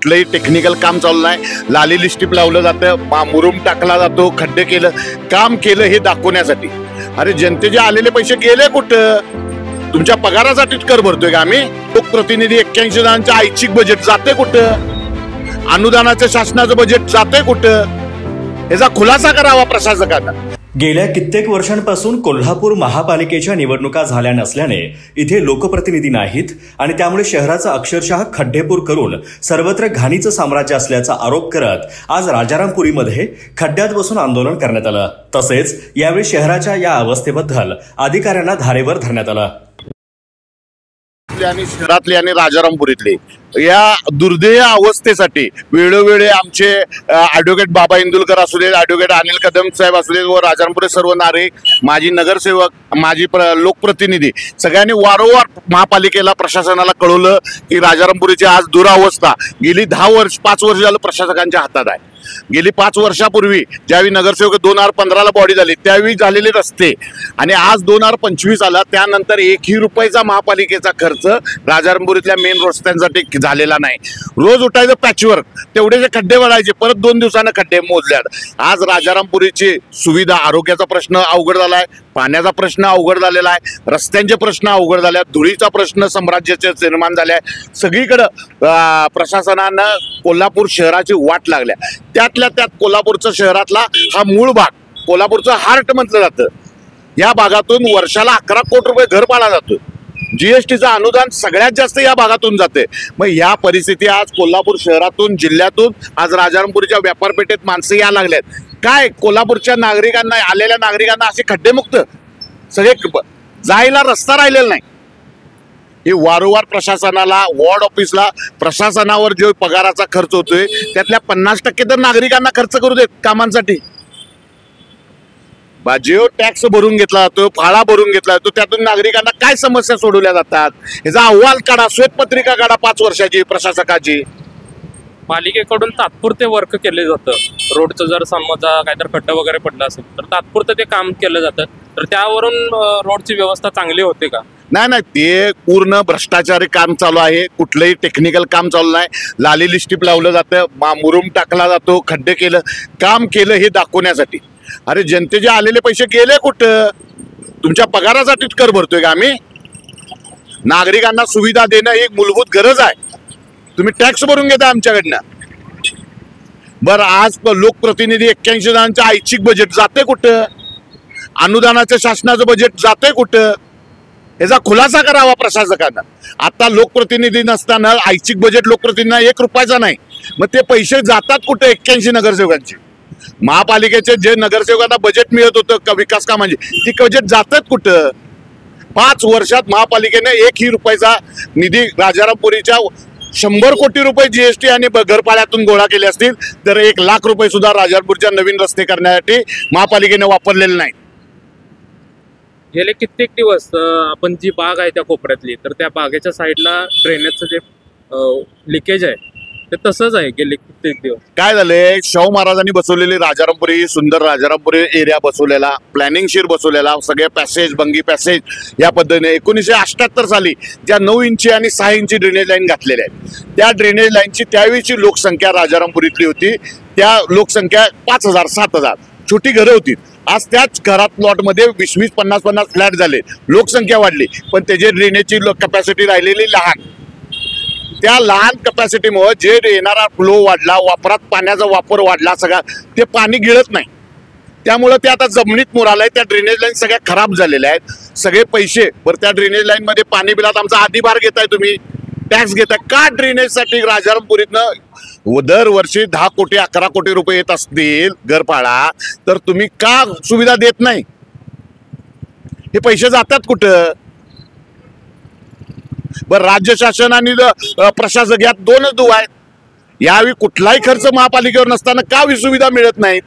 कुठलंही टेक्निकल काम चालू नाही, लाली लिस्टिप लावलं जातं, मुरुम टाकला जातो, खड्डे केलं, काम केलं हे दाखवण्यासाठी। अरे जनतेचे आलेले पैसे गेले कुठं? तुमच्या पगारासाठीच कर भरतोय का आम्ही? लोकप्रतिनिधी 81 जणांचं ऐच्छिक बजेट जाते कुठं? अनुदानाचं शासनाचं बजेट जाते कुठं? याचा खुलासा करावा प्रशासकांना। गेल्या कित्येक वर्षांपासून कोल्हापूर महापालिकेच्या निवडणुका झाल्या नसल्याने इथे लोकप्रतिनिधी नाहीत आणि त्यामुळे शहराचा अक्षरशः खड्डेपूर करून सर्वत्र घाणीचं साम्राज्य असल्याचा आरोप करत आज राजारामपुरीमध्ये खड्ड्यात बसून आंदोलन करण्यात आलं। तसेच यावेळी शहराच्या या अवस्थेबद्दल अधिकाऱ्यांना धारेवर धरण्यात आलं। आणि शहरातले आणि राजारामपुरीतले या दुर्दैवी अवस्थेसाठी वेळोवेळी आमचे ॲडव्होकेट बाबा इंदुलकर असू दे, ॲडव्होकेट अनिल कदम साहेब असू दे व राजारामपुरी सर्व नागरिक, माजी नगरसेवक, माजी लोकप्रतिनिधी सगळ्यांनी वारंवार महापालिकेला प्रशासनाला कळवलं की राजारामपुरीची आज दुरावस्था गेली 5 वर्ष झालं प्रशासकांच्या हातात आहे। गेली 5 वर्षापूर्वी ज्यावेळी नगरसेवक 2015ला बॉडी झाली त्यावेळी झालेले रस्ते आणि आज 2025 आला त्यानंतर 1ही रुपयाचा महापालिकेचा खर्च राजारामपुरीतल्या मेन रस्त्यांसाठी झालेला नाही। रोज उठायचं पॅचवर्क, तेवढेचे खड्डे वळायचे, परत 2 दिवसानं खड्डे मोजल्यात। आज राजारामपुरीची सुविधा, आरोग्याचा प्रश्न अवघड झालाय, पाण्याचा प्रश्न अवघड झालेला आहे, रस्त्यांचे प्रश्न अवघड झाले, धुळीचा प्रश्न साम्राज्याचे निर्माण झाले आहे। सगळीकडं प्रशासनानं कोल्हापूर शहराची वाट लागल्या। त्यातल्या त्यात कोल्हापूरचा शहरातला हा मूळ भाग, कोल्हापूरचं हार्ट म्हटलं जातं। या भागातून वर्षाला 11 कोटी रुपये घर पाडला जातो। जीएसटीचं अनुदान सगळ्यात जास्त या भागातून जाते। मग या परिस्थिती आज कोल्हापूर शहरातून, जिल्ह्यातून आज राजारामपुरीच्या व्यापारपेठेत माणसं या लागल्यात। काय कोल्हापूरच्या नागरिकांना, आलेल्या नागरिकांना असे खड्डेमुक्त सगळे जायला रस्ता राहिलेला नाही। हे वारंवार प्रशासनाला, वॉर्ड ऑफिसला, प्रशासनावर जो पगाराचा खर्च होतोय त्यातल्या 50% तर नागरिकांना खर्च करू देत कामांसाठी। जो टॅक्स भरून घेतला जातो, फाळा भरून घेतला जातो, त्यातून नागरिकांना काय समस्या सोडवल्या जातात याचा अहवाल काढा, श्वेतपत्रिका काढा 5 वर्षाची प्रशासकाची। पालिकेकडून तात्पुरते वर्क केले जातं। रोडचं जर समजा काहीतरी खड्डा वगैरे पडला असेल तर तात्पुरतं ते काम केलं जातं, तर त्यावरून रोडची व्यवस्था चांगली होते का? नाही, ते पूर्ण भ्रष्टाचारी काम चालू आहे। कुठलंही टेक्निकल काम चालू नाही, लाली लिस्टिप लावलं जातं, मुरुम टाकला जातो, खड्डे केलं, काम केलं हे दाखवण्यासाठी। अरे जनतेचे आलेले पैसे गेले कुठं? तुमच्या पगारासाठीच कर भरतोय का आम्ही? नागरिकांना सुविधा देणं ही एक मूलभूत गरज आहे। तुम्ही टॅक्स भरून घेता आमच्याकडनं। बरं, आज लोकप्रतिनिधी 81 जणांचं ऐच्छिक बजेट जाते कुठं? अनुदानाचं शासनाचं बजेट जाते कुठं? याचा खुलासा करावा प्रशासकांना। आता लोकप्रतिनिधी नसताना ऐच्छिक बजेट लोकप्रतिनिधींना 1 रुपयाचा नाही, मग ते पैसे जातात कुठे? 81 नगरसेवकांचे, महापालिकेचे जे नगरसेवकांना बजेट मिळत होतं विकास कामांचे, ती बजेट जातात कुठं? 5 वर्षात महापालिकेने 1ही रुपयाचा निधी राजारामपुरीच्या 100 कोटी रुपये जीएसटी आणि घरपाड्यातून गोळा केले असतील तर 1 लाख रुपये सुद्धा राजारामपुरीच्या नवीन रस्ते करण्यासाठी महापालिकेने वापरलेले नाही। गेले कित्येक दिवस आपण जी बाग आहे त्या कोपऱ्यातली, तर त्या बागेच्या साईडला ड्रेनेजचं जे लिकेज आहे ते तसंच आहे गेले कित्येक दिवस। काय झालंय, शाहू महाराजांनी बसवलेली राजारामपुरी, सुंदर राजारामपुरी एरिया बसवलेला, प्लॅनिंगशीर बसवलेला, सगळे पॅसेज, बंगी पॅसेज या पद्धतीने 1978 साली ज्या 9 इंची आणि 6 इंची ड्रेनेज लाईन घातलेल्या आहेत, त्या ड्रेनेज लाईनची त्यावेळीची लोकसंख्या राजारामपुरीतली होती, त्या लोकसंख्या 5000 7000 छोटी घरं होती। आज त्याच घरात प्लॉटमध्ये 20-20 50-50 फ्लॅट झाले, लोकसंख्या वाढली, पण त्याची ड्रेनेजची कपॅसिटी राहिलेली लहान। त्या लहान कपॅसिटीमुळे जे येणारा फ्लो वाढला, वापरात पाण्याचा वापर वाढला, सगळा ते पाणी गिळत नाही, त्यामुळे ते आता जमिनीत मुरालंय। त्या ड्रेनेज लाईन सगळ्या खराब झालेल्या आहेत, सगळे पैसे बरं त्या ड्रेनेज लाईन मध्ये पाणी बिलात आमचा अधिभार घेताय, तुम्ही टॅक्स घेताय का? ड्रेनेजसाठी राजारामपुरीतनं दरवर्षी 10 कोटी 11 कोटी रुपये येत असतील घरफाळा, तर तुम्ही का सुविधा देत नाही? हे पैसे जातात कुठं? बरं, राज्य शासन आणि प्रशासक यात 2च दुवा आहेत। यावेळी कुठलाही खर्च महापालिकेवर नसताना का सुविधा मिळत नाहीत?